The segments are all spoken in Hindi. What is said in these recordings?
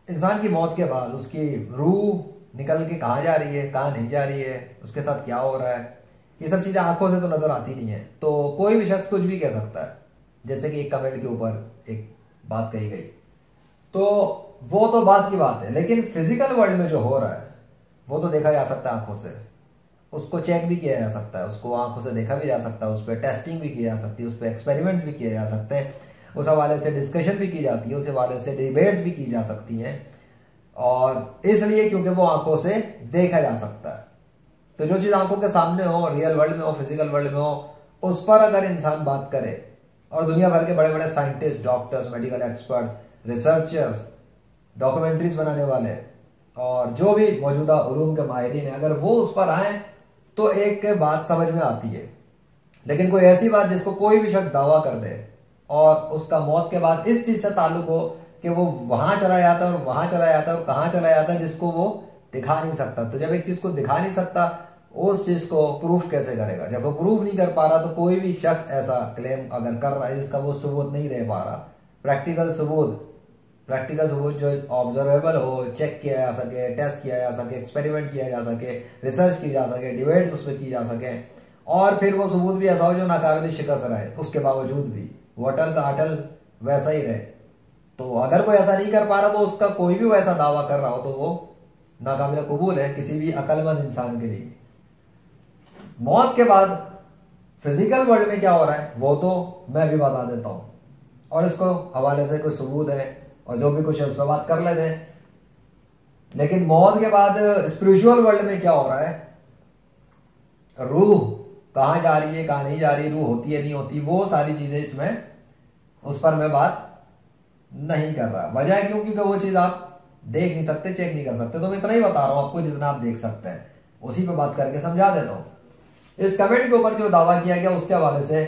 इंसान की मौत के बाद उसकी रूह निकल के कहाँ जा रही है, कहाँ नहीं जा रही है, उसके साथ क्या हो रहा है, ये सब चीज़ें आंखों से तो नजर आती नहीं है। तो कोई भी शख्स कुछ भी कह सकता है, जैसे कि एक कमेंट के ऊपर एक बात कही गई, तो वो तो बात की बात है। लेकिन फिजिकल वर्ल्ड में जो हो रहा है वो तो देखा जा सकता है आंखों से, उसको चेक भी किया जा सकता है, उसको आंखों से देखा भी जा सकता है, उस पर टेस्टिंग भी की जा सकती है, उस पर एक्सपेरिमेंट्स भी किए जा सकते हैं, उस हवाले से डिस्कशन भी की जाती है, उस हवाले से डिबेट्स भी की जा सकती हैं। और इसलिए क्योंकि वो आंखों से देखा जा सकता है। तो जो चीज आंखों के सामने हो, रियल वर्ल्ड में हो, फिजिकल वर्ल्ड में हो, उस पर अगर इंसान बात करे, और दुनिया भर के बड़े बड़े scientist, doctors, medical experts, researchers, documentaries बनाने वाले और जो भी मौजूदा उलूम के माहिरीन हैं, अगर वो उस पर आए तो एक बात समझ में आती है। लेकिन कोई ऐसी बात जिसको कोई भी शख्स दावा कर दे और उसका मौत के बाद इस चीज से ताल्लुक हो कि वो वहां चला जाता है और वहां चला जाता है और कहां चला जाता है, जिसको वो दिखा नहीं सकता। तो जब एक चीज को दिखा नहीं सकता, उस चीज को प्रूफ कैसे करेगा? जब वो प्रूफ नहीं कर पा रहा, तो कोई भी शख्स ऐसा क्लेम अगर कर रहा है जिसका वो सबूत नहीं दे पा रहा, प्रैक्टिकल सबूत जो ऑब्जर्वेबल हो, चेक किया जा सके, टेस्ट किया जा सके, एक्सपेरिमेंट किया जा सके, रिसर्च की जा सके, डिबेट उस पर की जा सके, और फिर वो सबूत भी ऐसा हो जो नाकाबिल शिकस्त रहे, उसके बावजूद भी वो अटल का अटल वैसा ही रहे। तो अगर कोई ऐसा नहीं कर पा रहा, तो उसका कोई भी वैसा दावा कर रहा हो तो वो नाकाबिल कबूल है किसी भी अक्लमंद इंसान के लिए। मौत के बाद फिजिकल वर्ल्ड में क्या हो रहा है वो तो मैं भी बता देता हूं, और इसको हवाले से कोई सबूत है और जो भी कुछ है उस पर बात कर लेते हैं। लेकिन मौत के बाद स्पिरिचुअल वर्ल्ड में क्या हो रहा है, रूह कहां जा रही है, कहां नहीं जा रही, रूह होती है नहीं होती, वो सारी चीजें इसमें उस पर मैं बात नहीं कर रहा। वजह है क्यों? क्योंकि वो चीज आप देख नहीं सकते, चेक नहीं कर सकते। तो मैं इतना ही बता रहा हूं आपको जितना आप देख सकते हैं, उसी पे बात करके समझा देता हूं। इस कमेंट के ऊपर जो दावा किया गया उसके हवाले से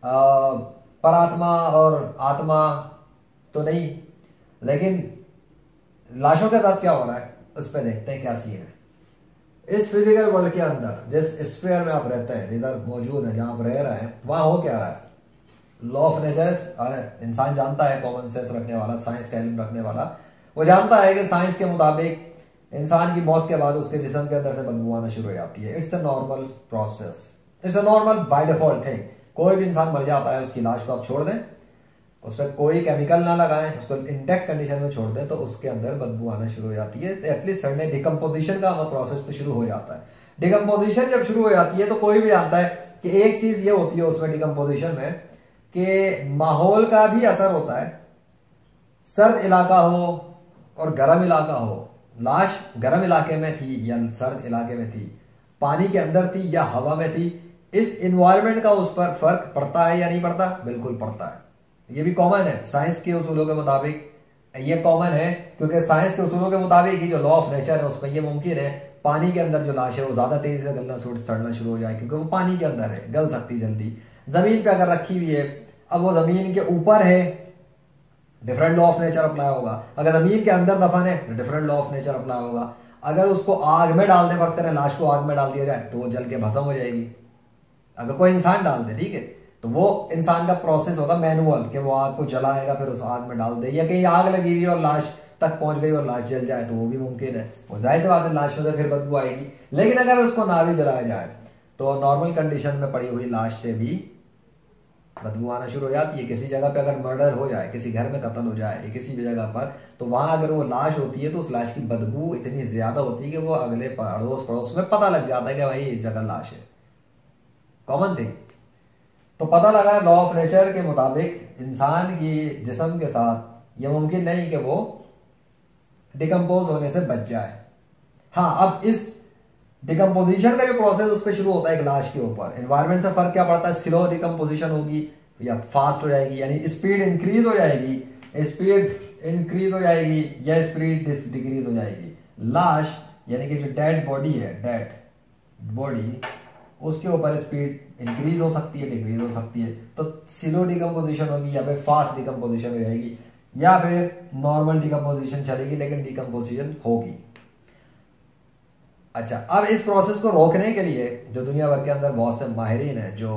परात्मा और आत्मा तो नहीं, लेकिन लाशों के साथ क्या हो रहा है उस पर देखते हैं क्या सीन है। इस फिजिकल वर्ल्ड के अंदर जिस स्फीयर में आप रहते हैं, जिधर मौजूद है, जहां आप रह रहे हैं, वहां हो क्या रहा है? लॉ ऑफ नेचर इंसान जानता है, कॉमन सेंस रखने वाला, साइंस का इल्म रखने वाला, वो जानता है कि साइंस के मुताबिक इंसान की मौत के बाद उसके जिस्म के अंदर से बदबू आना शुरू हो जाती है। It's a normal process, it's a normal by default thing. कोई भी इंसान मर जाता है, उसकी लाश को आप छोड़ दें, उस पर कोई केमिकल ना लगाएं, उसको इंटेक्ट कंडीशन में छोड़ दें, तो उसके अंदर बदबू आना शुरू हो जाती है। एटलीस्ट सर्टेन डिकम्पोजिशन का प्रोसेस तो शुरू हो जाता है। डिकम्पोजिशन जब शुरू हो जाती है तो कोई भी जानता है कि एक चीज ये होती है उसमें डिकम्पोजिशन में कि माहौल का भी असर होता है। सर्द इलाका हो और गर्म इलाका हो, लाश गर्म इलाके में थी या सर्द इलाके में थी, पानी के अंदर थी या हवा में थी, इस इन्वायरमेंट का उस पर फर्क पड़ता है या नहीं पड़ता? बिल्कुल पड़ता है। ये भी कॉमन है साइंस के उसूलों के मुताबिक, ये कॉमन है क्योंकि साइंस के उसूलों के मुताबिक ये जो लॉ ऑफ नेचर है उसमें ये मुमकिन है पानी के अंदर जो लाश है वो ज्यादा तेजी से गलना सड़ना शुरू हो जाए, क्योंकि वो पानी के अंदर है, गल सकती जल्दी। जमीन पे अगर रखी हुई है, अब वो जमीन के ऊपर है, different law of nature apply होगा। अगर जमीन के अंदर दफन है तो different law of nature apply होगा। अगर उसको आग में डाल दे, फर्ज करें लाश को आग में डाल दिया जाए तो वो जल के भस्म हो जाएगी। अगर कोई इंसान डाल दे, ठीक है, तो वो इंसान का प्रोसेस होगा मैनुअल कि वो आग को जलाएगा, फिर उस आग में डाल दे, या कहीं आग लगी हुई और लाश तक पहुंच गई और लाश जल जाए तो वो भी मुमकिन है। वो जाहिर बात है लाश में तो फिर बदबू आएगी। लेकिन अगर उसको ना भी जलाया जाए तो नॉर्मल कंडीशन में पड़ी हुई लाश से भी बदबू आना शुरू हो जाती है। किसी जगह पे अगर मर्डर हो जाए, किसी घर में कत्ल हो जाए, किसी भी जगह पर, तो वहां अगर वो लाश होती है तो उस लाश की बदबू इतनी ज्यादा होती है कि वो अगले अड़ोस पड़ोस में पता लग जाता है कि भाई इस जगह लाश है। Common thing. तो पता लगा लॉ ऑफ नेचर के मुताबिक इंसान की जिस्म के साथ यह मुमकिन नहीं कि वो डिकम्पोज होने से बच जाए। हाँ, अब इस डिकम्पोजिशन का जो प्रोसेस उस पर शुरू होता है एक लाश के ऊपर, एनवायरमेंट से फर्क क्या पड़ता है? स्लो डिकम्पोजिशन होगी या फास्ट हो जाएगी, यानी स्पीड इंक्रीज हो जाएगी, स्पीड इंक्रीज हो जाएगी या स्पीड डिक्रीज हो जाएगी। लाश यानी कि जो डेड बॉडी है, डेड बॉडी, उसके ऊपर स्पीड इंक्रीज हो सकती है, डिक्रीज हो सकती है। तो स्लो डिकम्पोजिशन होगी या फिर फास्ट डिकम्पोजिशन हो जाएगी, या फिर नॉर्मल डिकम्पोजिशन चलेगी लेकिन डिकम्पोजिशन होगी। अच्छा, अब इस प्रोसेस को रोकने के लिए जो दुनिया भर के अंदर बहुत से माहिरीन हैं जो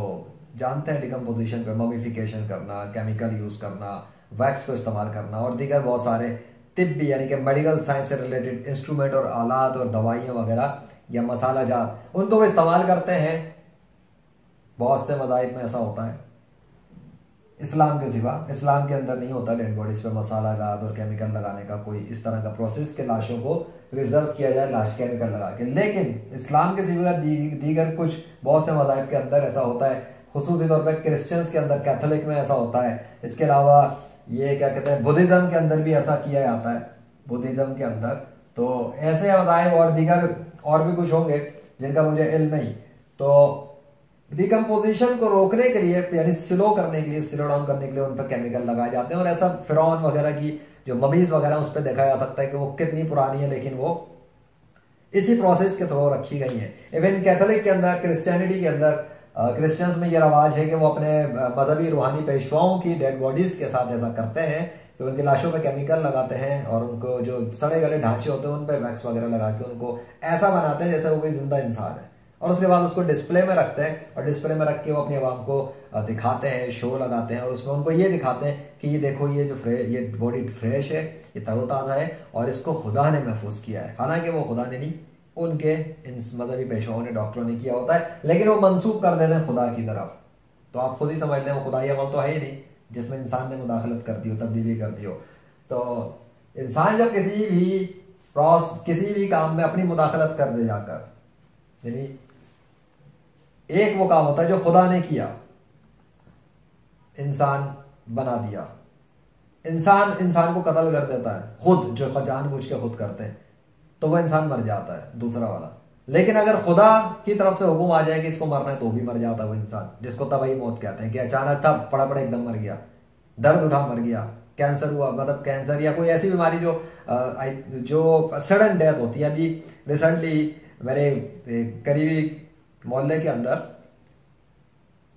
जानते हैं डिकम्पोजिशन पे, ममीफिकेशन करना, केमिकल यूज करना, वैक्स को इस्तेमाल करना और दीगर बहुत सारे तिब्बी यानी कि मेडिकल साइंस से रिलेटेड इंस्ट्रूमेंट और आलात और दवाइयाँ वगैरह या मसाला जात उनको वो इस्तेमाल करते हैं। बहुत से मज़ाहिब में ऐसा होता है, इस्लाम के सिवा। इस्लाम के अंदर नहीं होता डेड बॉडीज पे मसाला जात और केमिकल लगाने का कोई इस तरह का प्रोसेस के लाशों को प्रिजर्व किया जाए लाश केमिकल लगा के। लेकिन इस्लाम के सिवा दीगर कुछ बहुत से मज़ाहिब के अंदर ऐसा होता है, खुसूसी तौर पर क्रिश्चियंस के अंदर, कैथोलिक में ऐसा होता है। इसके अलावा ये क्या कहते हैं, बुद्धिज्म के अंदर भी ऐसा किया जाता है, बुद्धिज्म के अंदर। तो ऐसे मज़ाहिब और दीगर और भी कुछ होंगे जिनका मुझे इल्म नहीं। तो डिकम्पोजिशन को रोकने के लिए यानी स्लो करने के लिए, स्लो डाउन करने के लिए उन पर केमिकल लगाए जाते हैं। और ऐसा फिरौन वगैरह की जो ममीज वगैरह उस पर देखा जा सकता है कि वो कितनी पुरानी है, लेकिन वो इसी प्रोसेस के थ्रू रखी गई है। इवन कैथोलिक के अंदर, क्रिश्चियनिटी के अंदर, क्रिश्चियंस में ये रवाज है कि वो अपने मजहबी रूहानी पेशवाओं की डेड बॉडीज के साथ ऐसा करते हैं कि उनकी लाशों पे केमिकल लगाते हैं और उनको जो सड़े गले ढांचे होते हैं उन पे वैक्स वगैरह लगा के उनको ऐसा बनाते हैं जैसे वो कोई जिंदा इंसान है। और उसके बाद उसको डिस्प्ले में रखते हैं और डिस्प्ले में रख के वो अपनी आवाम को दिखाते हैं, शो लगाते हैं और उसमें उनको ये दिखाते हैं कि ये देखो ये जो ये बॉडी फ्रेश है, ये तरोताज़ा है और इसको खुदा ने महफूज किया है। हालांकि वो खुदा ने नहीं, उनके इन मजहबी पेशवाओं ने, डॉक्टरों ने किया होता है, लेकिन वो मंसूब कर देते हैं खुदा की तरफ। तो आप खुद ही समझ लें वो खुदाई अमल तो है ही नहीं जिसमें इंसान ने मुदाखलत कर दी हो, तब्दीली कर दी हो। तो इंसान जब किसी भी काम में अपनी मुदाखलत कर दे जाकर, यानी एक वो काम होता है जो खुदा ने किया, इंसान बना दिया, इंसान को कत्ल कर देता है खुद, जो जानबूझ के खुद करते हैं, तो वह इंसान मर जाता है दूसरा वाला। लेकिन अगर खुदा की तरफ से हुक्म आ जाए कि इसको मरना है तो भी मर जाता है वो इंसान, जिसको तबाही मौत कहते हैं कि अचानक था पड़ा पड़ा एकदम मर गया, दर्द उठा मर गया, कैंसर हुआ, मतलब कैंसर या कोई ऐसी बीमारी जो सडन डेथ होती है। अभी रिसेंटली मेरे करीबी मोहल्ले के अंदर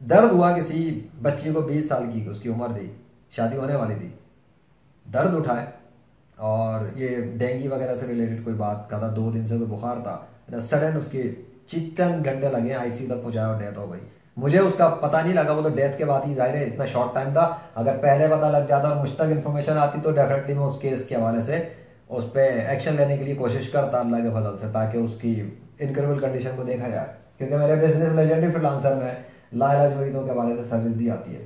दर्द हुआ, किसी बच्ची को 20 साल की उसकी उम्र थी, शादी होने वाली थी, दर्द उठाए और ये डेंगू वगैरह से रिलेटेड कोई बात का था, 2 दिन से कोई बुखार था, सडन उसके चिकन घंटे लगे, आईसीयू तक पहुंचाया और डेथ हो गई। मुझे उसका पता नहीं लगा, वो तो डेथ के बाद ही, जाहिर है इतना शॉर्ट टाइम था, अगर पहले पता लग जाता और मुझ तक इन्फॉर्मेशन आती तो डेफिनेटली मैं उस केस के हवाले से उस पर एक्शन लेने के लिए कोशिश करता अल्लाह के फजल से, ताकि उसकी इनक्रेडिबल कंडीशन को देखा जाए। क्योंकि मेरे बिजनेस लेजेंडरी फ्रीलांसर में लाइलाज मरीजों के हवाले से सर्विस दी आती है।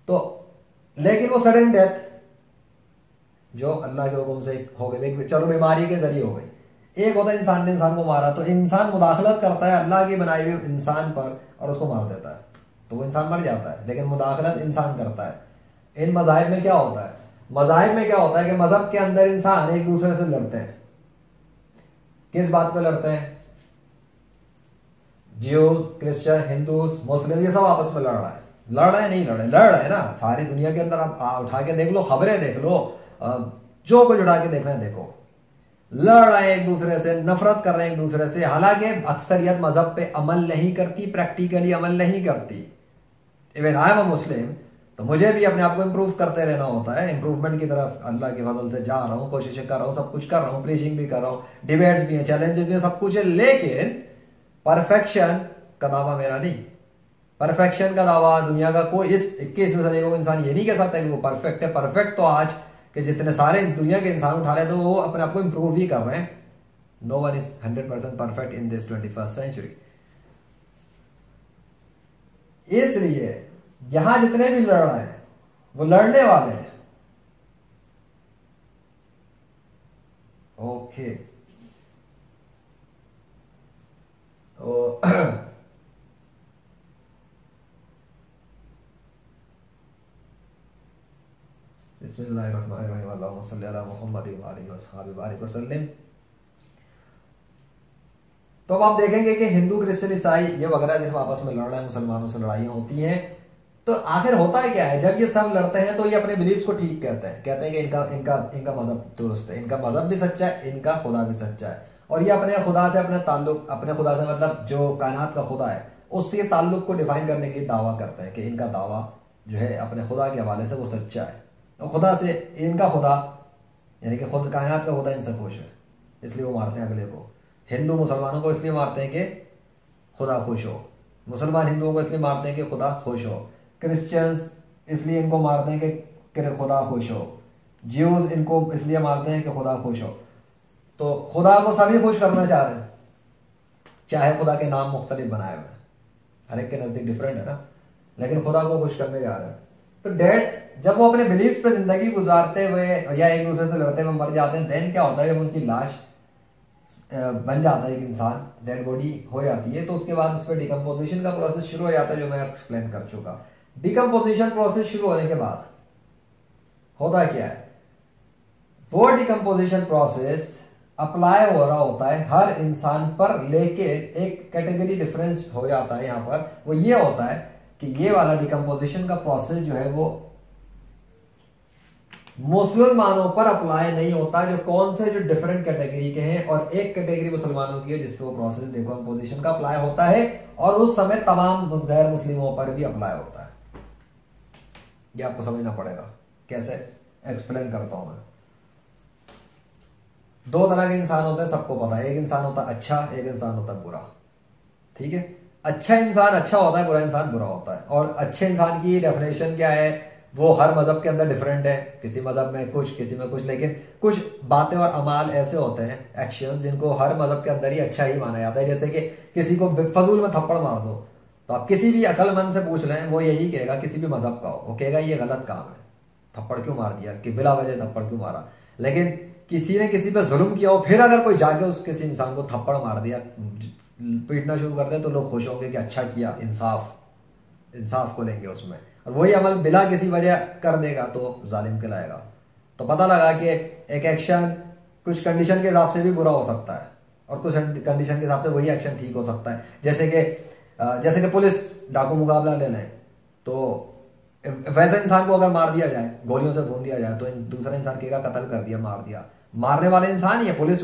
तो लेकिन वो सडन डेथ जो अल्लाह के हुक्म से हो गई, चलो बीमारी के जरिए हो गई। एक होता है इंसान ने इंसान को मारा, तो इंसान मुदाखलत करता है अल्लाह की बनाई हुई इंसान पर और उसको मार देता है, तो वो इंसान मर जाता है, लेकिन मुदाखलत इंसान करता है। इन मज़ाहिब में क्या होता है, मज़ाहिब में क्या होता है कि मजहब के अंदर इंसान एक दूसरे से लड़ते हैं। किस बात पे लड़ते हैं? ज्यूज, क्रिश्चियन, हिंदूज, मुस्लिम, ये सब आपस में लड़ रहा है, लड़ रहे नहीं लड़ रहे ना। सारी दुनिया के अंदर आप उठा के देख लो, खबरें देख लो, जो कुछ उठा के देखना है देखो, लड़ रहे हैं एक दूसरे से, नफरत कर रहे हैं एक दूसरे से। हालांकि अक्सरियत मजहब पे अमल नहीं करती, प्रैक्टिकली अमल नहीं करती। इवन आई एम अ मुस्लिम, तो मुझे भी अपने आप को इंप्रूव करते रहना होता है। इंप्रूवमेंट की तरफ अल्लाह के फजल से जा रहा हूँ, कोशिशें कर रहा हूँ, सब कुछ कर रहा हूँ, प्रीचिंग भी कर रहा हूँ, डिबेट्स भी हैं, चैलेंजेस भी हैं, सब कुछ है। लेकिन परफेक्शन का दावा मेरा नहीं। परफेक्शन का दावा दुनिया का कोई इस 21वीं सदी को इंसान ये नहीं कह सकता कि वो परफेक्ट है। परफेक्ट तो आज कि जितने सारे दुनिया के इंसान उठा रहे हैं तो वो अपने आप को इंप्रूव ही कर रहे हैं। No one is 100% perfect in this 21st century. इसलिए यहां जितने भी लड़ रहे हैं वो लड़ने वाले हैं। ओके, तो अब आप देखेंगे कि हिंदू, क्रिश्चियन, ईसाई ये वगैरह जब आपस में लड़ रहे हैं, मुसलमानों से लड़ाइयां होती हैं, तो आखिर होता है क्या है? जब ये सब लड़ते हैं तो ये अपने बिलीफ्स को ठीक कहते हैं कि इनका मजहब दुरुस्त है, इनका मजहब भी सच्चा है, इनका खुदा भी सच्चा है, और ये अपने खुदा से अपने खुदा से मतलब जो कायनात का खुदा है उससे ताल्लुक को डिफाइन करने के लिए दावा करते हैं कि इनका दावा जो है अपने खुदा के हवाले से वो सच्चा है। और खुदा से इनका खुदा यानी कि खुद कायनात का खुदा इनसे खुश है, इसलिए वो मारते हैं अगले को। हिंदू मुसलमानों को इसलिए मारते हैं कि खुदा खुश हो, मुसलमान हिंदुओं को इसलिए मारते हैं कि खुदा खुश हो, क्रिश्चियंस इसलिए इनको मारते हैं कि खुदा खुश हो, ज्यूज इनको इसलिए मारते हैं कि खुदा खुश हो। तो खुदा को सभी खुश करना चाह रहे हैं, चाहे खुदा के नाम मुख्तलिफ बनाए हुए हैं, हर एक के नजदीक डिफरेंट है ना, लेकिन खुदा को खुश करने जा रहे हैं। तो डेड जब वो अपने बिलीफ पे जिंदगी गुजारते हुए या एक दूसरे से लड़ते हुए मर जाते हैं, देन क्या होता है, जब उनकी लाश बन जाता है, एक इंसान डेड बॉडी हो जाती है, तो उसके बाद उस पर डिकम्पोजिशन का प्रोसेस शुरू हो जाता है, जो मैं एक्सप्लेन कर चुका। डिकम्पोजिशन प्रोसेस शुरू होने के बाद होता क्या है, वो डिकम्पोजिशन प्रोसेस अप्लाई हो रहा होता है हर इंसान पर, लेके एक कैटेगरी डिफरेंस हो जाता है यहां पर। वो ये होता है कि ये वाला डिकम्पोजिशन का प्रोसेस जो है वो मुसलमानों पर अप्लाई नहीं होता, जो कौन से जो डिफरेंट कैटेगरी के हैं, और एक कैटेगरी मुसलमानों की है जिसपे वो प्रोसेस डिकम्पोजिशन का अप्लाई होता है, और उस समय तमाम गैर मुस्लिमों पर भी अप्लाई होता है। ये आपको समझना पड़ेगा, कैसे एक्सप्लेन करता हूं मैं। दो तरह के इंसान होते हैं, सबको पता है, एक इंसान होता है अच्छा, एक इंसान होता है बुरा, ठीक है। अच्छा इंसान अच्छा होता है, बुरा इंसान बुरा होता है। और अच्छे इंसान की डेफिनेशन क्या है, वो हर मजहब के अंदर डिफरेंट है, किसी मजहब में कुछ, किसी में कुछ, लेकिन कुछ बातें और अमाल ऐसे होते हैं, एक्शन, जिनको हर मजहब के अंदर ही अच्छा ही माना जाता है। जैसे कि किसी को फजूल में थप्पड़ मार दो, तो आप किसी भी अकलमंद से पूछ लें, वो यही कहेगा, किसी भी मजहब का हो, वो कहेगा ये गलत काम है, थप्पड़ क्यों मार दिया, कि बिला वजह थप्पड़ क्यों मारा। लेकिन किसी ने किसी पे जुल्म किया हो, फिर अगर कोई जाके उस किसी इंसान को थप्पड़ मार दिया, पीटना शुरू कर दे, तो लोग खुश होंगे कि अच्छा किया, इंसाफ को लेंगे उसमें। और वही अमल बिला किसी वजह कर देगा तो जालिम कहलाएगा। तो पता लगा कि एक एक्शन कुछ कंडीशन के हिसाब से भी बुरा हो सकता है, और कुछ कंडीशन के हिसाब से वही एक्शन ठीक हो सकता है। जैसे कि पुलिस डाकू मुकाबला ले लें, तो वैसे इंसान को अगर मार दिया जाए, गोलियों से भून दिया जाए, तो दूसरा इंसान कहेगा कत्ल कर दिया, मार दिया। मारने वाले इंसान ही है। पुलिस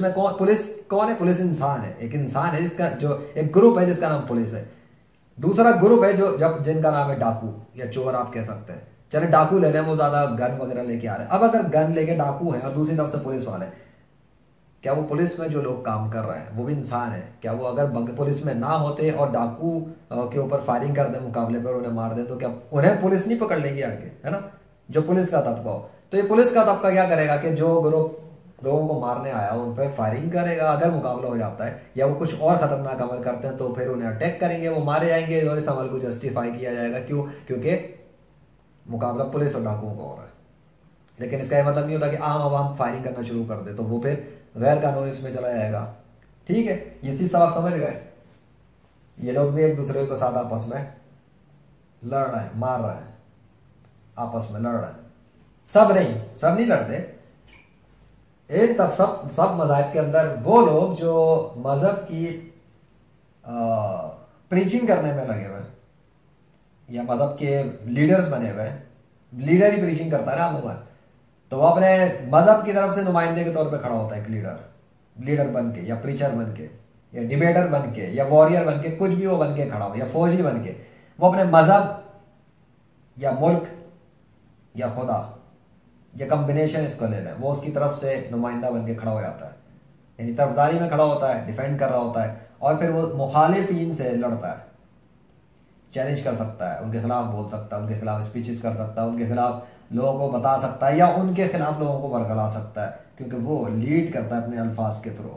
कौन है? पुलिस इंसान है, एक इंसान है जिसका, जो एक ग्रुप है जिसका नाम पुलिस है। दूसरा ग्रुप है जिनका नाम है डाकू या चोर, आप कह सकते हैं। चले डाकू ले लें, वो ज्यादा गन वगैरह लेके आ रहे हैं। अब अगर गन लेके डाकू है और दूसरी तरफ से पुलिस वाले, क्या वो पुलिस में जो लोग काम कर रहे हैं वो भी इंसान है? क्या वो अगर पुलिस में ना होते और डाकू के ऊपर फायरिंग कर दे मुकाबले पर, उन्हें मार दे, तो क्या उन्हें पुलिस नहीं पकड़ लेगी आगे, है ना? जो पुलिस का तबका हो। तो ये पुलिस का तबका क्या करेगा कि जो ग्रुप लोगों को मारने आया उन पर फायरिंग करेगा। अगर मुकाबला हो जाता है या वो कुछ और खतरनाक अमल करते हैं, तो फिर उन्हें अटैक करेंगे, वो मारे जाएंगे, और इस अमल को जस्टिफाई किया जाएगा। क्यों? क्योंकि मुकाबला पुलिस और डाकुओं का हो रहा है। लेकिन इसका यह मतलब नहीं होता कि आम आवाम फायरिंग करना शुरू कर दे, तो वो फिर गैर कानूनी इसमें चला जाएगा। ठीक है, ये चीज सब आप समझ गए। ये लोग भी एक दूसरे के साथ आपस में लड़ रहे हैं, मार रहे हैं, आपस में लड़ रहे हैं। सब नहीं लड़ते। एक तब सब मजहब के अंदर वो लोग जो मजहब की प्रीचिंग करने में लगे हुए हैं, या मजहब के लीडर्स बने हुए हैं, लीडर ही प्रीचिंग करता है ना अमूमन, तो वो अपने मजहब की तरफ से नुमाइंदे के तौर पे खड़ा होता है। एक लीडर बन के, या प्रीचर बन के, या डिबेटर बन के, या वॉरियर बन के, कुछ भी वो बन के खड़ा हो, या फौजी बन के, वो अपने मजहब या मुल्क या खुदा या कॉम्बिनेशन इसको ले लें, वो उसकी तरफ से नुमाइंदा बन के खड़ा हो जाता है, यानी तरफदारी में खड़ा होता है, डिफेंड कर रहा होता है। और फिर वो मुखालिफिन से लड़ता है, चैलेंज कर सकता है, उनके खिलाफ बोल सकता है, उनके खिलाफ स्पीचेस कर सकता है, उनके खिलाफ लोगों को बता सकता है, या उनके खिलाफ लोगों को बरगला सकता है, क्योंकि वो लीड करता है अपने अल्फाज के थ्रू।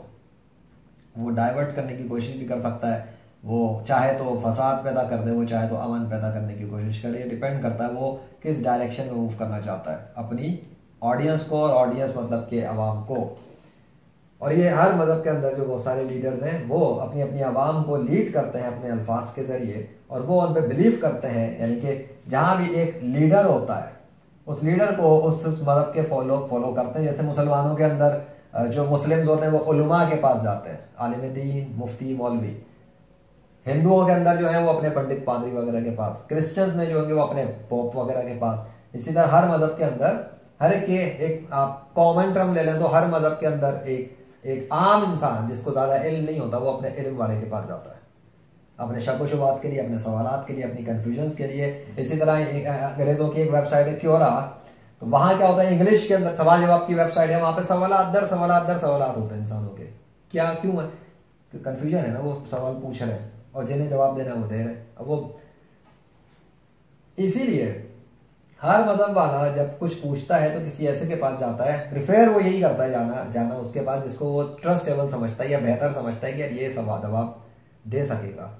वो डाइवर्ट करने की कोशिश भी कर सकता है, वो चाहे तो फसाद पैदा कर दे, वो चाहे तो अमन पैदा करने की कोशिश करे। ये डिपेंड करता है वो किस डायरेक्शन में मूव करना चाहता है अपनी ऑडियंस को, और ऑडियंस मतलब के अवाम को। और ये हर मजहब के अंदर जो बहुत सारे लीडर्स हैं, वो अपनी अपनी आवाम को लीड करते हैं अपने अल्फाज के जरिए, और वो उन पर बिलीव करते हैं। यानी कि जहां भी एक लीडर होता है, उस लीडर को उस मजहब के फॉलो करते हैं। जैसे मुसलमानों के अंदर जो मुस्लिम्स होते हैं वो उलमा के पास जाते हैं, आलिम दीन, मुफ्ती, मौलवी। हिंदुओं के अंदर जो है वो अपने पंडित पादरी वगैरह के पास। क्रिश्चियंस में जो होंगे वो अपने पोप वगैरह के पास। इसी तरह हर मजहब के अंदर हर एक आप कॉमन टर्म ले लें तो हर मजहब के अंदर एक आम इंसान जिसको ज्यादा इल्म नहीं होता, वो अपने इल्म वाले के पास जाता है, अपने शक व शुबात के लिए, अपने सवालात के लिए, अपनी कंफ्यूजन के लिए। इसी तरह अंग्रेजों की एक वेबसाइट है क्योरा, तो वहां क्या होता है, इंग्लिश के अंदर सवाल जवाब की वेबसाइट है, वहां पे सवालात दर सवालात होते हैं इंसानों के। क्या, क्यों है? कंफ्यूजन है ना, वो सवाल पूछ रहे हैं और जिन्हें जवाब देना वो दे रहे हैं। अब वो इसीलिए हर मजहब वाला जब कुछ पूछता है तो किसी ऐसे के पास जाता है, प्रिफेयर वो यही करता है जाना जाना उसके पास जिसको वो ट्रस्टेबल समझता है या बेहतर समझता है कि यार ये सवाल जवाब दे सकेगा।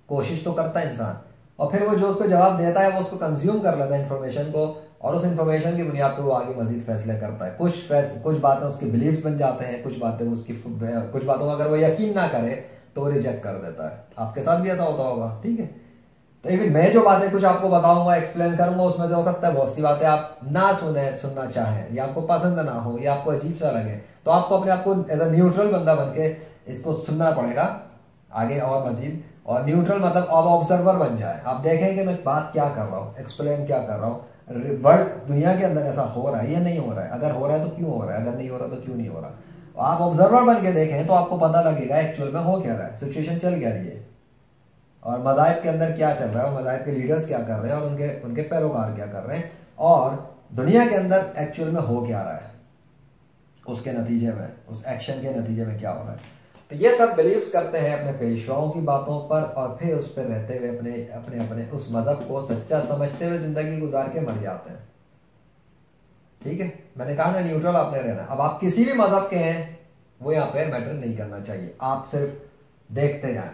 कोशिश तो करता है इंसान, और फिर वो जो उसको जवाब देता है वो उसको कंज्यूम कर लेता है इन्फॉर्मेशन को, और उस इन्फॉर्मेशन की बुनियाद पर वो आगे मजीद फैसले करता है। कुछ बातें उसके बिलीव्स बन जाते हैं, कुछ बातें उसकी कुछ बातों में अगर वो यकीन ना करे तो वो रिजेक्ट कर देता है। आपके साथ भी ऐसा होता होगा, ठीक है। तो इवन मैं जो बातें कुछ आपको बताऊंगा, एक्सप्लेन करूंगा, उसमें जो हो सकता है बहुत सी बातें आप ना सुनना चाहें, या आपको पसंद ना हो, या आपको अजीब सा लगे, तो आपको अपने आप को एज अ न्यूट्रल बंदा बन के इसको सुनना पड़ेगा आगे और मजीद। और न्यूट्रल मतलब अब ऑब्जर्वर बन जाए, आप देखें कि मैं बात क्या कर रहा हूँ, एक्सप्लेन क्या कर रहा हूँ, वर्ल्ड दुनिया के अंदर ऐसा हो रहा है या नहीं हो रहा है, अगर हो रहा है तो क्यों हो रहा है, अगर नहीं हो रहा तो क्यों नहीं हो रहा। आप ऑब्जर्वर बन के देखें तो आपको पता लगेगा एक्चुअल में हो क्या रहा है, सिचुएशन चल क्या रही है, और मज़ाहिब के अंदर क्या चल रहा है, और मज़ाहिब के लीडर्स क्या कर रहे हैं, और उनके उनके पैरोकार क्या कर रहे हैं, और दुनिया के अंदर एक्चुअल में हो क्या रहा है, उसके नतीजे में, उस एक्शन के नतीजे में क्या हो रहा है। तो ये सब बिलीव्स करते हैं अपने पेशवाओं की बातों पर, और फिर उस पर रहते हुए अपने अपने अपने उस मजहब को सच्चा समझते हुए जिंदगी गुजार के मर जाते हैं। ठीक है, मैंने कहा ना न्यूट्रल आपने रहना। अब आप किसी भी मजहब के हैं वो यहाँ पे मैटर नहीं करना चाहिए, आप सिर्फ देखते जाएं,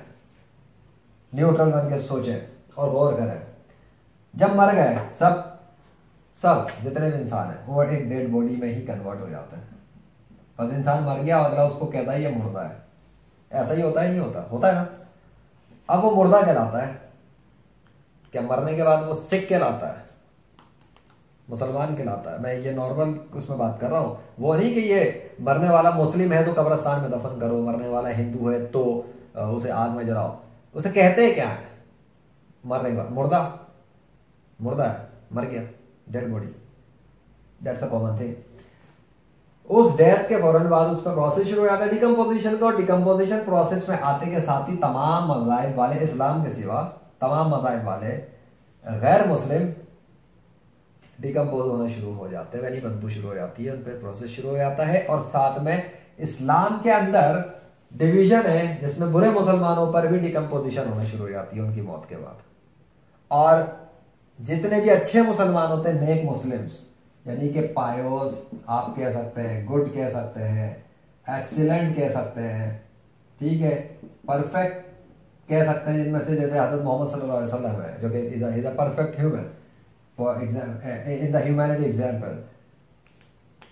न्यूट्रल बन के सोचें और गौर करें। जब मर गए सब जितने भी इंसान हैं वो एक डेड बॉडी में ही कन्वर्ट हो जाते हैं। बस इंसान मर गया और अगला उसको कहता है ये मुर्दा है, ऐसा ही होता है, नहीं होता, होता है ना। अब वो मुर्दा कहलाता है क्या, मरने के बाद वो सिख कहलाता है, मुसलमान कहलाता है। मैं ये नॉर्मल उसमें बात कर रहा हूं, वो नहीं कि ये मरने वाला मुस्लिम है तो कब्रिस्तान में दफन करो, मरने वाला हिंदू है तो उसे आग में जलाओ। उसे कहते हैं क्या है मरने के बाद, मुर्दा है, मर गया, dead body, that's a common thing. उस डेथ के फौरन बाद उसका प्रोसेस शुरू हो जाता है डिकम्पोजिशन का, और डिकम्पोजिशन प्रोसेस में आते के साथ ही तमाम मज़ाहिब वाले, इस्लाम के सिवा तमाम मज़ाहिब वाले गैर मुस्लिम डिकम्पोज होना शुरू हो जाते हैं, यानी बदबू शुरू हो जाती है, उन पर प्रोसेस शुरू हो जाता है। और साथ में इस्लाम के अंदर डिवीजन है जिसमें बुरे मुसलमानों पर भी डिकम्पोजिशन होना शुरू हो जाती है उनकी मौत के बाद। और जितने भी अच्छे मुसलमान होते हैं, नेक मुस्लिम्स, यानी कि पायोस आप कह सकते हैं, गुड कह सकते हैं, एक्सीलेंट कह सकते हैं, ठीक है, परफेक्ट कह सकते हैं, जिनमें से जैसे हज़रत मोहम्मद सल्लल्लाहु अलैहि वसल्लम है जो कि is a perfect human for example in the humanity example.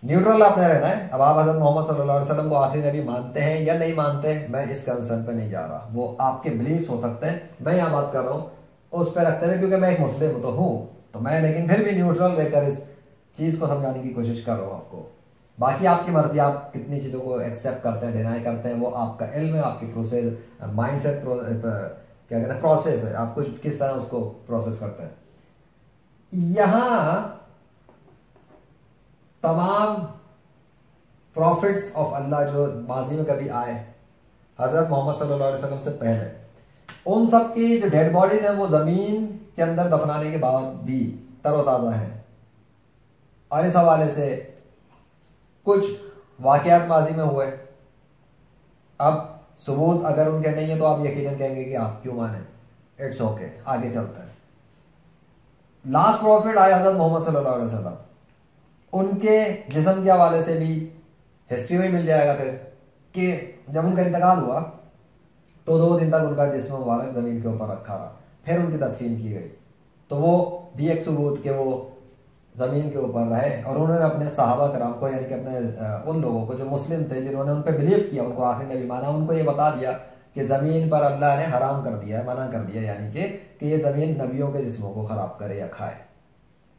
Neutral आपने रहना है। अब आप हज़रत मोहम्मद सल्लल्लाहु अलैहि वसल्लम को आखिरी नबी मानते हैं या नहीं मानते, मैं इस कंसर्न पे नहीं जा रहा, वो आपके बिलीव्स हो सकते हैं, मैं यहाँ बात कर रहा हूँ उस पर रखते हुए, क्योंकि मैं एक मुस्लिम तो हूँ, तो मैं लेकिन फिर भी न्यूट्रल रहकर इस चीज को समझाने की कोशिश कर रहा हूं आपको। बाकी आपकी मर्जी, आप कितनी चीजों को एक्सेप्ट करते हैं, डिनाई करते हैं, वो आपका इल्म है, आपकी प्रोसेस, माइंडसेट क्या कहते हैं, प्रोसेस है, आप कुछ किस तरह उसको प्रोसेस करते हैं। यहां तमाम प्रॉफिट्स ऑफ अल्लाह जो माजी में कभी आए हजरत मोहम्मद सल्लल्लाहु अलैहि वसल्लम से पहले, उन सब की जो डेड बॉडीज हैं वो जमीन के अंदर दफनाने के बाद भी तरोताजा है। और इस हवाले से कुछ वाकयात माजी में हुए, अब सबूत अगर उनके नहीं है तो आप यकीनन कहेंगे कि आप क्यों माने, इट्स ओके, आगे चलते हैं। लास्ट प्रॉफिट आए हजरत मोहम्मद सल्लल्लाहु अलैहि वसल्लम, उनके जिस्म के हवाले से भी हिस्ट्री में मिल जाएगा फिर कि जब उनका इंतकाल हुआ तो 2 दिन तक उनका जिस्म मुबारक जमीन के ऊपर रखा रहा, फिर उनकी तदफीन की गई, तो वो भी एक सबूत के वो जमीन के ऊपर रहे। और उन्होंने अपने सहाबा कराम को, यानी कि अपने उन लोगों को जो मुस्लिम थे, जिन्होंने उन पर बिलीव किया, उनको आखिरी नबी माना, उनको ये बता दिया कि जमीन पर अल्लाह ने हराम कर दिया है, मना कर दिया, यानी कि ये जमीन नबियों के जिस्मों को खराब करे या खाए।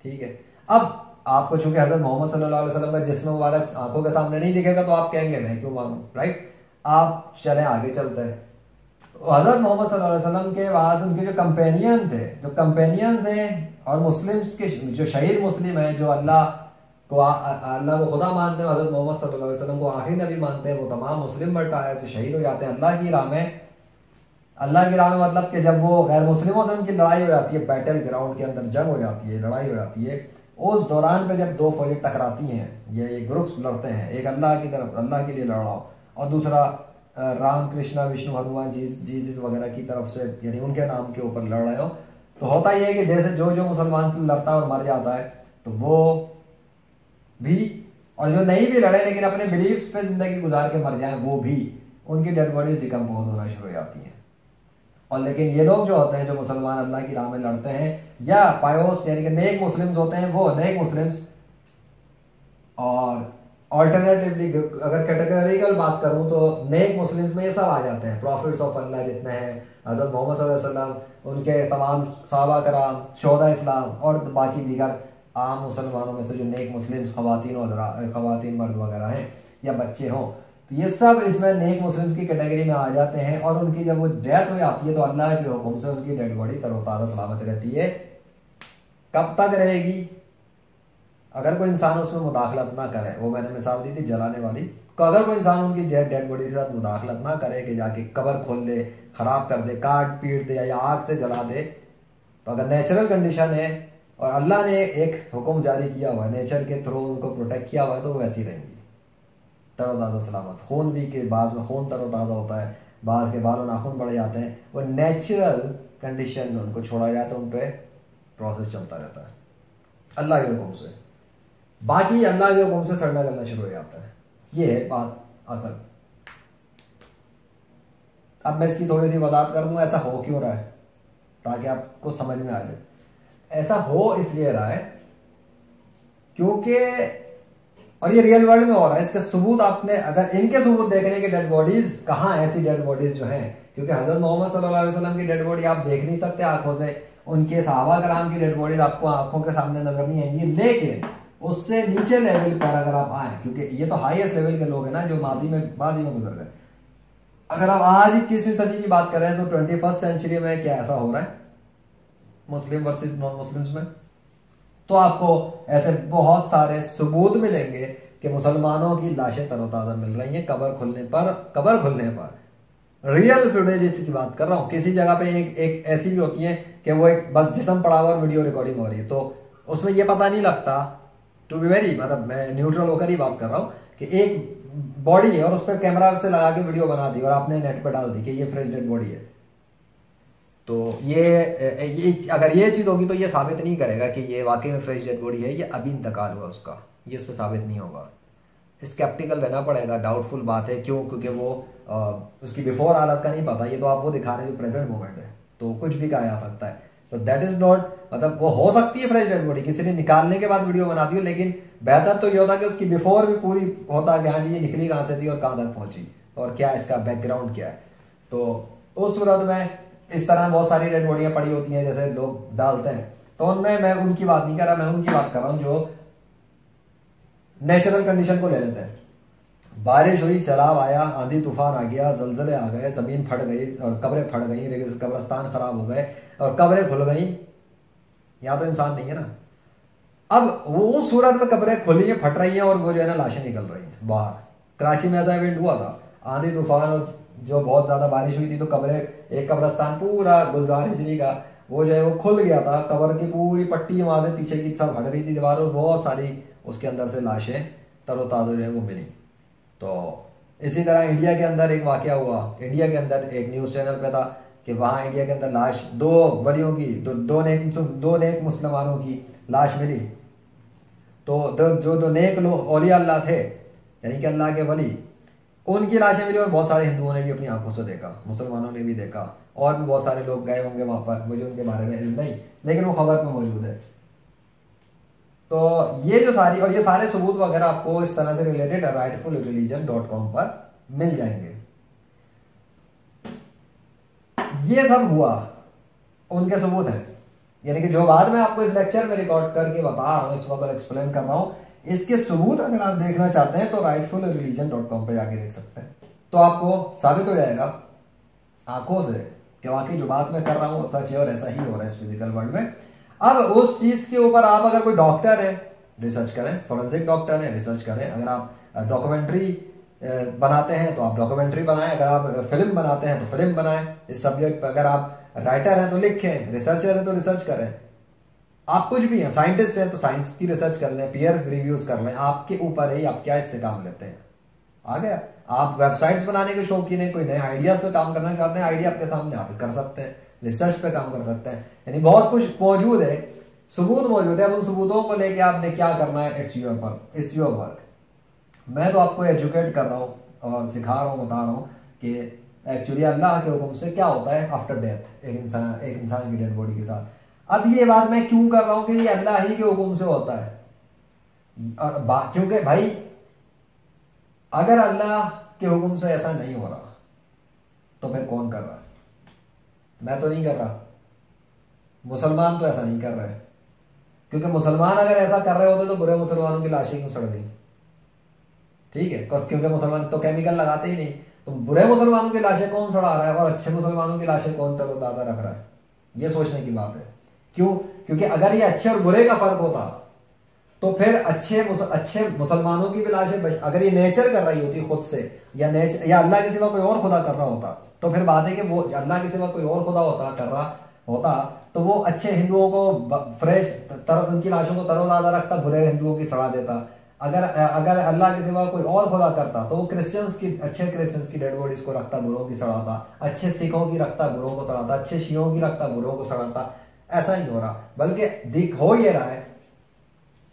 ठीक है, अब आपको चूंकि हजरत मोहम्मद सल्लल्लाहु अलैहि वसल्लम का जिस्म मुबारक आंखों के सामने नहीं दिखेगा तो आप कहेंगे मैं क्यों मानूं, राइट। आप चले आगे चलते हैं। हजरत मोहम्मद सल्लल्लाहु अलैहि वसल्लम के बाद उनके जो कंपेनियन थे, जो कंपेनियंस हैं और मुस्लिम्स के जो शहीद मुस्लिम है, जो अल्लाह को खुदा मानते हैं, हजरत मोहम्मद सल्लल्लाहु अलैहि वसल्लम को आखिरी नबी मानते हैं, वो तमाम मुस्लिम मरता है जो शहीद हो जाते हैं अल्लाह की राह में। अल्लाह की राह में मतलब कि जब वो गैर मुस्लिमों से उनकी लड़ाई हो जाती है, बैटल ग्राउंड के अंदर जंग हो जाती है, लड़ाई हो जाती है, उस दौरान पे जब 2 फौजें टकराती हैं, ये ग्रुप्स लड़ते हैं, एक अल्लाह की तरफ, अल्लाह के लिए लड़ रहा हो, और दूसरा राम कृष्णा विष्णु हनुमान जीसस वगैरह की तरफ से, यानी उनके नाम के ऊपर लड़ रहे हो, तो होता ही है कि जैसे जो जो मुसलमान लड़ता है और मर जाता है तो वो भी, और जो नहीं भी लड़े लेकिन अपने बिलीफ्स पे जिंदगी गुजार के मर जाए वो भी, उनकी डेड बॉडीज डिकम्पोज होना शुरू हो जाती हैं। और लेकिन ये लोग जो होते हैं जो मुसलमान अल्लाह की राह में लड़ते हैं या पायोस यानी कि नेक मुस्लिम्स होते हैं, वो नेक मुस्लिम्स, और ऑल्टरनेटिवली अगर कैटेगरिकल बात करूं तो नेक मुस्लिम्स में ये सब आ जाते हैं, प्रॉफिट्स ऑफ अल्लाह जितने हैं, हजरत मोहम्मद सल्लल्लाहु अलैहि वसल्लम, उनके तमाम सहाबा कराम, शोहदा इस्लाम और बाकी दीगर आम मुसलमानों में से जो नेक मुस्लिम्स खवातीन मर्द वगैरह हैं या बच्चे हों, तो ये सब इसमें नेक मुस्लिम्स की कैटेगरी में आ जाते हैं। और उनकी जब वो डेथ हो जाती है तो अल्लाह के हुक्म से उनकी डेड बॉडी तरोताज़ा सलामत रहती है। कब तक रहेगी? अगर कोई इंसान उसमें मुदाखलत ना करे, वो मैंने मिसाल दी थी जलाने वाली, तो अगर कोई इंसान उनकी डेड बॉडी के साथ मुदाखलत ना करे कि जाके कब्र खोल ले, खराब कर दे, काट पीट दे या आग से जला दे, तो अगर नेचुरल कंडीशन है और अल्लाह ने एक हुक्म जारी किया हुआ है, नेचर के थ्रू उनको प्रोटेक्ट किया हुआ है, तो वो वैसी रहेंगी तरोताज़ा सलामत। खून भी के बाद में खून तरोताज़ा होता है, बाज के बालों नाखून बढ़ जाते हैं, वो नेचुरल कंडीशन में उनको छोड़ा जाए तो उन पर प्रोसेस चलता रहता है अल्लाह के हुक्म से। बाकी अल्लाह के हुक्म से सड़ना गलना शुरू हो जाता है। ये है बात असल। अब मैं इसकी थोड़ी सी वजाहत कर दूं ऐसा हो क्यों रहा है, ताकि आपको समझ में आ जाए। ऐसा हो इसलिए रहा है क्योंकि, और ये रियल वर्ल्ड में हो रहा है, इसके सबूत आपने अगर इनके सबूत देखने के डेड बॉडीज कहाँ, ऐसी डेड बॉडीज जो हैं, क्योंकि हजरत मोहम्मद सल्लल्लाहु अलैहि वसल्लम की डेड बॉडी आप देख नहीं सकते आंखों से, उनके सहाबा कराम की डेड बॉडीज आपको आंखों के सामने नजर नहीं आएंगी, लेकिन उससे नीचे लेवल पर अगर आप आए, क्योंकि ये तो हाईएस्ट लेवल के लोग हैं ना जो माजी में गुजर गए, अगर आप आज 21वीं सदी की बात करें तो 21st सेंचुरी में क्या ऐसा हो रहा है मुस्लिम वर्सेस नॉन मुस्लिम्स में, तो आपको ऐसे बहुत सारे सबूत मिलेंगे कि मुसलमानों की लाशें तरोताजा मिल रही हैं कब्र खुलने पर। रियल फुटेज की बात कर रहा हूं। किसी जगह पे एक ऐसी भी होती है कि वो एक बस जिस्म पड़ा हुआ और वीडियो रिकॉर्डिंग हो रही है, तो उसमें ये पता नहीं लगता, टू बी वेरी, मतलब मैं न्यूट्रल होकर ही बात कर रहा हूं, कि एक बॉडी है और उस पर कैमरा से लगा के वीडियो बना दी और आपने नेट पर डाल दी कि ये फ्रेश डेड बॉडी है, तो ये अगर ये चीज होगी तो ये साबित नहीं करेगा कि ये वाकई में फ्रेश डेड बॉडी है, ये अभी इंतकाल हुआ उसका, ये उससे साबित नहीं होगा। स्केप्टिकल रहना पड़ेगा, डाउटफुल बात है। क्यों? क्योंकि वो उसकी बिफोर हालत का नहीं पता, ये तो आप वो दिखा रहे हैं जो प्रेजेंट मोमेंट है, तो कुछ भी कहा जा सकता है। तो दैट इज नॉट, मतलब वो हो सकती है फ्रेश डेड बॉडी, किसी ने निकालने के बाद वीडियो बना दी हो, लेकिन बेहतर तो ये होता कि उसकी बिफोर भी पूरी होता कि हाँ जी ये निकली कहाँ से थी और कहाँ तक पहुंची और क्या इसका बैकग्राउंड क्या है। तो उस सूरत में इस तरह बहुत सारी डेड बॉडियां पड़ी होती हैं जैसे लोग डालते हैं, तो उनमें मैं उनकी बात नहीं कर रहा, मैं उनकी बात कर रहा हूं जो नेचुरल कंडीशन को ले लेते हैं। बारिश हुई, सैलाब आया, आंधी तूफान आ गया, जलजले आ गए, जमीन फट गई और कब्रें फट गई, कब्रस्तान खराब हो गए और कब्रें खुल गई, यहाँ तो इंसान नहीं है ना। अब वो सूरत में कब्रें खुली हैं, फट रही हैं और वो जो है ना लाशें निकल रही हैं बाहर। कराची में ऐसा इवेंट हुआ था, आंधी तूफान और जो बहुत ज्यादा बारिश हुई थी, तो कब्रें, एक कब्रस्तान पूरा गुलजार हिजरी का वो जो है वो खुल गया था, कब्र की पूरी पट्टी वहां से पीछे की सब हट रही थी दीवार और बहुत सारी उसके अंदर से लाशें तरोताजा जो है वो मिली। तो इसी तरह इंडिया के अंदर एक वाकया हुआ, इंडिया के अंदर एक न्यूज चैनल पे था कि वहां इंडिया के अंदर लाश दो वलियों की, दो नेक मुसलमानों की लाश मिली। तो जो नेक लोग औलिया अल्लाह थे, यानी कि अल्लाह के वली, उनकी लाशें मिली और बहुत सारे हिंदुओं ने भी अपनी आंखों से देखा, मुसलमानों ने भी देखा, और भी बहुत सारे लोग गए होंगे वहां पर, मुझे उनके बारे में इल्म नहीं, लेकिन वो खबर में मौजूद है। तो ये जो सारी और ये सारे सबूत वगैरह आपको इस तरह से रिलेटेड rightfulreligion.com पर मिल जाएंगे। ये सब हुआ, उनके सबूत हैं, यानी कि जो बाद में आपको इस लेक्चर में रिकॉर्ड करके बता रहा हूं, इस वक्त एक्सप्लेन कर रहा हूं, इसके सबूत अगर आप देखना चाहते हैं तो rightfulreligion.com पे जाके देख सकते हैं। तो आपको साबित हो जाएगा आंखों से कि वाकई जो बात मैं कर रहा हूं सच है और ऐसा ही हो रहा है इस फिजिकल वर्ल्ड में। अब उस चीज के ऊपर आप अगर कोई डॉक्टर है, रिसर्च करें, फोरेंसिक डॉक्टर है, रिसर्च करें। अगर आप डॉक्यूमेंट्री बनाते हैं तो आप डॉक्यूमेंट्री बनाएं, अगर आप फिल्म बनाते हैं तो फिल्म बनाएं इस सब्जेक्ट पर, अगर आप राइटर हैं तो लिखें, रिसर्चर हैं तो रिसर्च करें, आप कुछ भी हैं, साइंटिस्ट हैं तो साइंस की रिसर्च कर लें, पीयर रिव्यूज कर लें, आपके ऊपर है आप क्या इससे काम लेते हैं। आ गया। आप वेबसाइट्स बनाने के शौकीन हैं, कोई नए आइडियाज पे काम करना चाहते हैं, आइडिया आपके सामने आप कर सकते हैं, रिसर्च पे काम कर सकते हैं, यानी बहुत कुछ मौजूद है, सबूत मौजूद है। अब उन सबूतों को लेके आपने क्या करना है, इट्स योर वर्क। मैं तो आपको एजुकेट कर रहा हूँ और सिखा रहा हूँ, बता रहा हूँ कि एक्चुअली अल्लाह के हुक्म से क्या होता है आफ्टर डेथ, एक इंसान की डेड बॉडी के साथ। अब ये बात मैं क्यों कर रहा हूँ कि ये अल्लाह ही के हुक्म से होता है, और क्योंकि भाई अगर अल्लाह के हुक्म से ऐसा नहीं हो रहा तो फिर कौन कर रहा है? मैं तो नहीं कर रहा, मुसलमान तो ऐसा नहीं कर रहे, क्योंकि मुसलमान अगर ऐसा कर रहे होते तो बुरे मुसलमानों की लाशें क्यों सड़ गई? ठीक है, क्योंकि मुसलमान तो केमिकल लगाते ही नहीं, तो बुरे मुसलमानों की लाशें कौन सड़ा रहा है और अच्छे मुसलमानों की लाशें कौन तरोताजा रख रहा है? ये सोचने की बात है। क्यों? क्योंकि अगर ये अच्छे और बुरे का फर्क होता तो फिर अच्छे मुसलमानों की भी लाशें अगर ये नेचर कर रही होती खुद से, या अल्लाह के सिवा कोई और खुदा कर रहा होता, तो फिर बात है कि वो अल्लाह के सिवा कोई और खुदा कर रहा होता तो वो अच्छे हिंदुओं को फ्रेश उनकी लाशों को तरोताजा रखता, बुरे हिंदुओं की सड़ा देता। अगर अल्लाह के सिवा कोई और खुदा करता तो वो अच्छे क्रिश्चियंस की डेड बॉडीज को रखता, बुरों की सड़ाता, अच्छे सिखों की रखता, बुरों को सड़ाता, अच्छे शियों की रखता, बुरों को सड़ाता। ऐसा नहीं हो रहा, बल्कि हो ये रहा है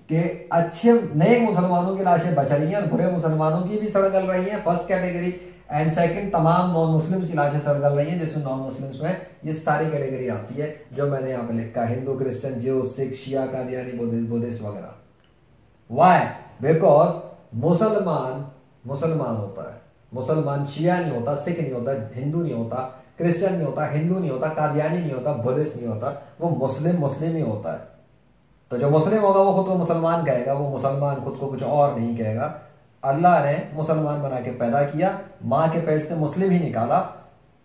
कि अच्छे नेक मुसलमानों की लाशें बच रही हैं और बुरे मुसलमानों की भी सड़ गल रही हैं, फर्स्ट कैटेगरी। एंड सेकंड, तमाम नॉन मुस्लिम्स की लाशें सड़ गल रही हैं, जिसमें नॉन मुस्लिम्स में ये सारी कैटेगरी आती है जो मैंने यहाँ पे लिखा, हिंदू, क्रिश्चियन, ज्यू, सिख, शिया, कादियानी, बुद्धिस्ट वगैरह। वाई? बिकॉज मुसलमान होता है, मुसलमान शिया नहीं होता, सिख नहीं होता, हिंदू नहीं होता, क्रिश्चियन नहीं होता, हिंदू नहीं होता, कादियानी नहीं होता, बुद्धिस्ट नहीं होता, वो मुस्लिम ही होता है। तो जो मुस्लिम होगा वो खुद को मुसलमान कहेगा, वो मुसलमान खुद को कुछ और नहीं कहेगा। अल्लाह ने मुसलमान बना के पैदा किया, माँ के पेट से मुस्लिम ही निकाला,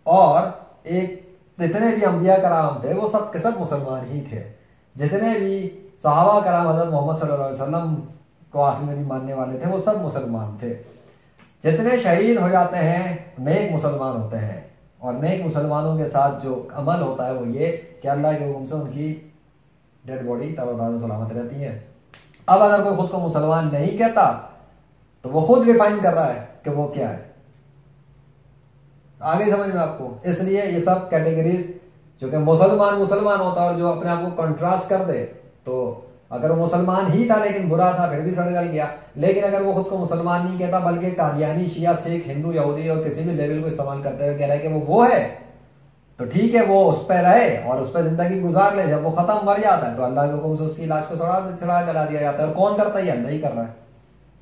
और जितने भी अंबिया कराम थे वो सब के सब मुसलमान ही थे। जितने भी सहाबा कराम हज़रत मोहम्मद सल्लल्लाहु अलैहि वसल्लम को आखिरी नबी मानने वाले थे वो सब मुसलमान थे। जितने शहीद हो जाते हैं नेक मुसलमान होते हैं, और नेक मुसलमानों के साथ जो अमल होता है वो ये कि अल्लाह के हुक्म से उनकी डेड बॉडी तरोताजा सलामत रहती है। अब अगर कोई खुद को मुसलमान नहीं कहता तो वो खुद डिफाइन कर रहा है कि वो क्या है। आगे समझ में आपको? इसलिए ये सब कैटेगरीज, जो कि मुसलमान होता है और जो अपने आप को कंट्रास्ट कर दे, तो अगर वो मुसलमान ही था लेकिन बुरा था फिर भी सड़ गल गया। लेकिन अगर वो खुद को मुसलमान नहीं कहता बल्कि कादियानी, शिया, सिख, हिंदू, यहूदी और किसी भी लेवल को इस्तेमाल करते हुए कह रहा है कि वो है, तो ठीक है, वो उस पर रहे और उस पर जिंदगी गुजार ले। जब वो खत्म मर जाता है तो अल्लाह के हुक्म से उसकी लाश को सड़ा गला दिया जाता है। और कौन करता है? ये अल्लाह ही कर रहा है।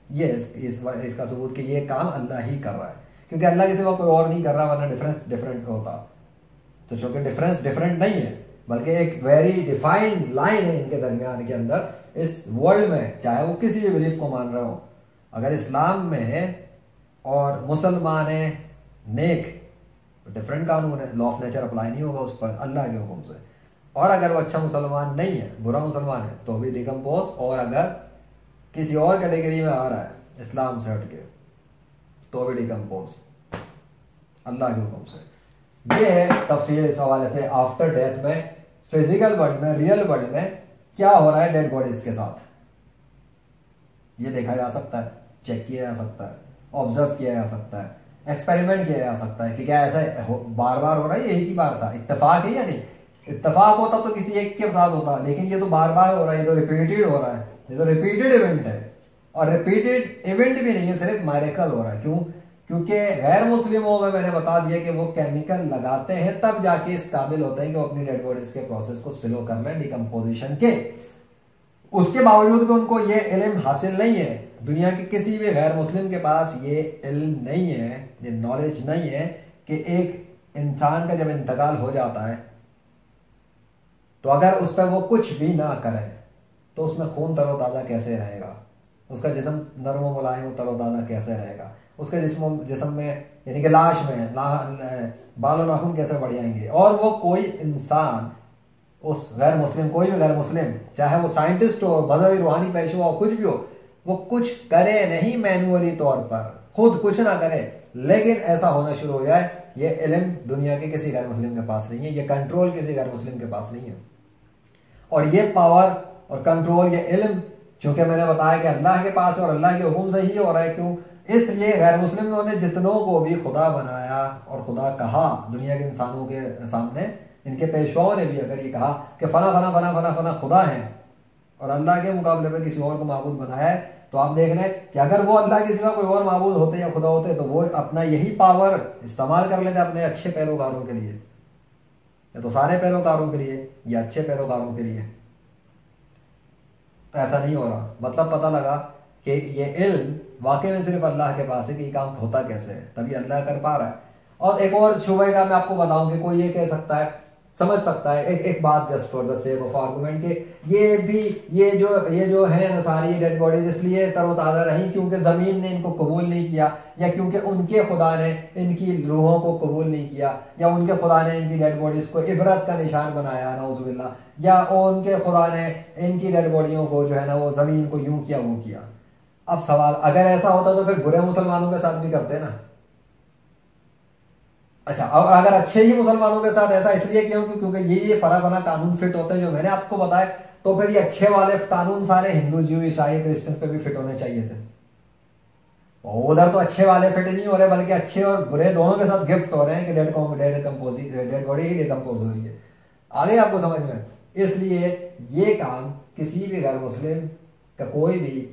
ये इसका सबूत कि ये काम अल्लाह ही कर रहा है, क्योंकि अल्लाह के सिवा कोई और नहीं कर रहा, वरना डिफरेंस डिफरेंट होता। तो चूंकि डिफरेंस डिफरेंट नहीं है बल्कि एक वेरी डिफाइंड लाइन है इनके दरमियान के अंदर, इस वर्ल्ड में, चाहे वो किसी भी बिलीफ को मान रहे हो, अगर इस्लाम में है और मुसलमान है नेक, डिफरेंट कानून है, लॉ ऑफ नेचर अप्लाई नहीं होगा उस पर अल्लाह के हुक्म से। और अगर वो अच्छा मुसलमान नहीं है, बुरा मुसलमान है, तो भी डिकम्पोज। और अगर किसी और कैटेगरी में आ रहा है इस्लाम से हटके, तो भी डिकम्पोज अल्लाह के हुक्म से। ये है तफसील इस हवाले से आफ्टर डेथ में, फिजिकल वर्ल्ड में, रियल वर्ल्ड में क्या हो रहा है डेड बॉडीज के साथ, ये देखा जा सकता है, चेक किया जा सकता है, ऑब्जर्व किया जा सकता है, एक्सपेरिमेंट किया जा सकता है कि क्या ऐसा बार बार हो रहा है, एक ही बार था, इत्तेफाक है या नहीं। इत्तेफाक होता तो किसी एक के साथ होता, लेकिन ये तो बार बार हो रहा है, ये तो रिपीटेड हो रहा है, ये तो रिपीटेड इवेंट है। और रिपीटेड इवेंट भी नहीं है, सिर्फ मैरेकल हो रहा है। क्यों? क्योंकि गैर मुस्लिमों में मैंने बता दिया कि वो केमिकल लगाते हैं, तब जाके इस काबिल होते हैं कि वो अपनी डेड बॉडीज के प्रोसेस को स्लो कर लें डिकम्पोजिशन के। उसके बावजूद भी उनको ये इल्म हासिल नहीं है, दुनिया के किसी भी गैर मुस्लिम के पास ये इल्म नहीं है, ये नॉलेज नहीं है कि एक इंसान का जब इंतकाल हो जाता है तो अगर उस पर वो कुछ भी ना करे तो उसमें खून तरोताजा कैसे रहेगा, उसका जिस्म नरम व मुलायम तरोताजा कैसे रहेगा, उसके जिस्म में यानी कि लाश में बाल और नाखून कैसे बढ़ जाएंगे। और वो कोई इंसान, उस गैर मुस्लिम, कोई भी गैर मुस्लिम, चाहे वो साइंटिस्ट हो, मजहबी रूहानी पेशवा हो, कुछ भी हो, वो कुछ करे नहीं मैनुअली तौर पर, खुद कुछ ना करे, लेकिन ऐसा होना शुरू हो जाए, ये इल्म दुनिया के किसी गैर मुस्लिम के पास नहीं है, ये कंट्रोल किसी गैर मुस्लिम के पास नहीं है। और ये पावर और कंट्रोल, ये इल्म, चूंकि मैंने बताया कि अल्लाह के पास है और अल्लाह के हुक्म से ही हो रहा है। क्यों? इसलिए गैर मुस्लिमों ने जितनों को भी खुदा बनाया और खुदा कहा दुनिया के इंसानों के सामने, इनके पेशवाओं ने भी अगर ये कहा कि फला फला फला फला फला खुदा है और अल्लाह के मुकाबले में किसी और को माबूद बनाया है, तो आप देख रहे हैं कि अगर वो अल्लाह के सिवा कोई और माबूद होते या खुदा होते तो वो अपना यही पावर इस्तेमाल कर लेते अपने अच्छे पैरोकारों के लिए, या तो सारे पैरोकारों के लिए या अच्छे पैरोकारों के लिए। तो ऐसा नहीं हो रहा। मतलब पता लगा कि ये इल्म वाकई में सिर्फ अल्लाह के पास है कि ये काम होता कैसे है, तभी अल्लाह कर पा रहा है। और एक और शुबह का मैं आपको बताऊं कि कोई ये कह सकता है, समझ सकता है, एक बात just for the sake of argument के ये जो है ना सारी डेड बॉडीज इसलिए तरोताजा रही क्योंकि जमीन ने इनको कबूल नहीं किया, या क्योंकि उनके खुदा ने इनकी रूहों को कबूल नहीं किया, या उनके खुदा ने इनकी डेड बॉडीज को इबरत का निशान बनाया नाउजुबिल्लाह, या उनके खुदा ने इनकी डेड बॉडियों को जो है ना वो जमीन को यूं किया वो किया। अब सवाल, अगर ऐसा होता तो फिर बुरे मुसलमानों के साथ भी करते ना। अच्छा, और अगर अच्छे ही मुसलमानों के साथ ऐसा इसलिए क्यों क्योंकि ये फरा फरा कानून फिट होते हैं जो मैंने आपको बताया, तो फिर ये अच्छे वाले कानून सारे हिंदू जीव ईसाई क्रिश्चियन पे भी फिट होने चाहिए थे। उधर तो अच्छे वाले फिट नहीं हो रहे बल्कि अच्छे और बुरे दोनों के साथ गिफ्ट हो रहे हैं कि डेड बॉडी डिकम्पोज हो रही है। आगे आपको समझ में। इसलिए ये काम किसी भी गैर मुस्लिम का कोई भी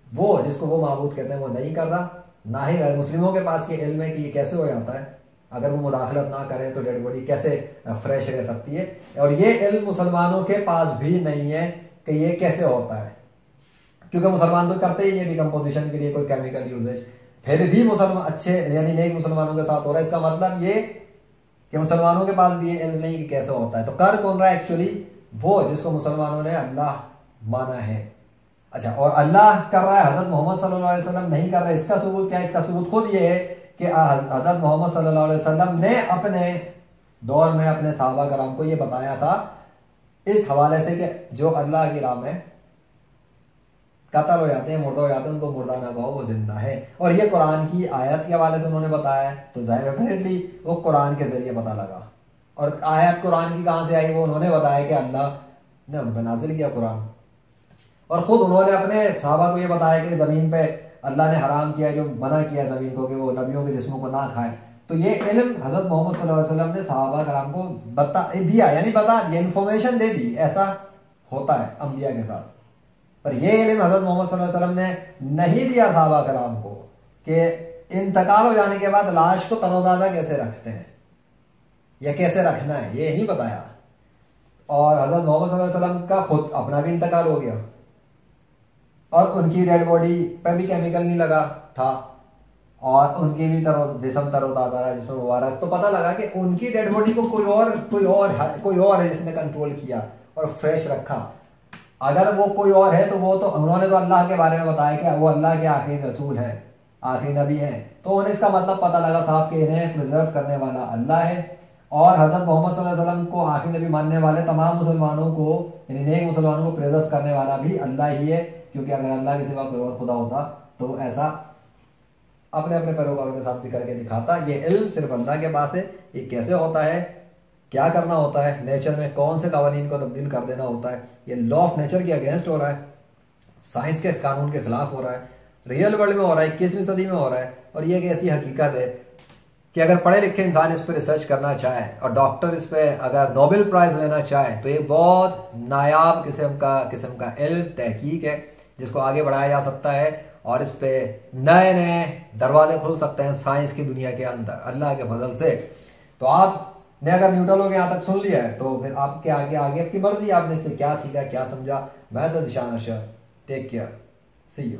वो जिसको वो माबूद कहते हैं वो नहीं कर रहा, ना ही गैर मुस्लिमों के पास ये इल्म है कि ये कैसे हो जाता है। अगर वो मुदाखलत ना करें तो डेड बॉडी कैसे फ्रेश रह सकती है, और ये इल्म मुसलमानों के पास भी नहीं है कि ये कैसे होता है, क्योंकि मुसलमान तो करते ही नहीं डिकम्पोजिशन के लिए कोई केमिकल यूजेज। फिर भी मुसलमान अच्छे यानी नेक मुसलमानों के साथ हो रहा है। इसका मतलब ये कि मुसलमानों के पास भी ये इल्म नहीं कि कैसे होता है। तो कर कौन रहा है एक्चुअली? वो जिसको मुसलमानों ने अल्लाह माना है। अच्छा, और अल्लाह कर रहा है, हजरत मोहम्मद सल्लल्लाहु अलैहि वसल्लम नहीं कर रहा है। इसका सबूत क्या है? इसका सबूत खुद ये है कि हजरत मोहम्मद सल्लल्लाहु अलैहि वसल्लम ने अपने दौर में अपने सहाबा कराम को ये बताया था इस हवाले से कि जो अल्लाह की राह में कत्ल हो जाते हैं, मुर्दा हो जाते हैं, उनको मुर्दा ना कहो, वो जिंदा है। और ये कुरान की आयत के हवाले से उन्होंने बताया है, तो जाहिर डेफिनेटली वो कुरान के जरिए पता लगा। और आयत कुरान की कहां से आई? वो उन्होंने बताया कि अल्लाह ने उन पर नाजिल किया कुरान, और खुद उन्होंने अपने सहाबा को ये बताया कि जमीन पे अल्लाह ने हराम किया, जो मना किया जमीन को कि वो नबियों के जिस्मों को ना खाए। तो ये इल्म हजरत मोहम्मद सल्लल्लाहु अलैहि वसल्लम ने सहाबा कराम को बता दिया, यानी बता ये इंफॉर्मेशन दे दी। ऐसा होता है अंबिया के साथ। पर ये इल्म हजरत मोहम्मद सल्लल्लाहु अलैहि वसल्लम ने नहीं दिया सहाबा कराम को कि इंतकाल हो जाने के बाद लाश को तरोताजा कैसे रखते हैं या कैसे रखना है, ये नहीं बताया। और हजरत मोहम्मद सल्लल्लाहु अलैहि वसल्लम का खुद अपना भी इंतकाल हो गया और उनकी डेड बॉडी पर भी केमिकल नहीं लगा था, और उनकी भी जिस्म तरोताजा रहा, जिसमें मुबारक। तो पता लगा कि उनकी डेड बॉडी को कोई और है जिसने कंट्रोल किया और फ्रेश रखा। अगर वो कोई और है तो वो तो उन्होंने तो अल्लाह के बारे में बताया कि वो अल्लाह के आखिरी रसूल है, आखिरी नबी है, तो उन्हें इसका मतलब पता लगा साहब कि इन्हें प्रिजर्व करने वाला अल्लाह है। और हजरत मोहम्मद सल्लल्लाहु अलैहि वसल्लम को आखिरी नबी मानने वाले तमाम मुसलमानों को, यानी नेक मुसलमानों को प्रिजर्व करने वाला भी अल्लाह ही है, क्योंकि अगर अल्लाह के सिवा कोई और खुदा होता तो ऐसा अपने अपने पैरोकारों के साथ भी करके दिखाता। ये इल्म सिर्फ अल्लाह के पास है। ये कैसे होता है, क्या करना होता है, नेचर में कौन से कवानीन को तब्दील कर देना होता है, ये लॉ ऑफ नेचर के अगेंस्ट हो रहा है, साइंस के कानून के खिलाफ हो रहा है, रियल वर्ल्ड में हो रहा है, 21वीं सदी में हो रहा है। और ये एक ऐसी हकीकत है कि अगर पढ़े लिखे इंसान इस पर रिसर्च करना चाहे और डॉक्टर इस पे अगर नोबेल प्राइज लेना चाहे तो ये बहुत नायाब किस्म का इल्म तहकीक है जिसको आगे बढ़ाया जा सकता है, और इस पे नए नए दरवाजे खुल सकते हैं साइंस की दुनिया के अंदर अल्लाह के फजल से। तो आपने अगर न्यूटन लोग यहाँ तक सुन लिया है तो फिर आपके आगे आगे आपकी मर्जी, आपने इससे क्या सीखा, क्या समझा। मैं तो दिशान अशर, टेक केयर, सी यू।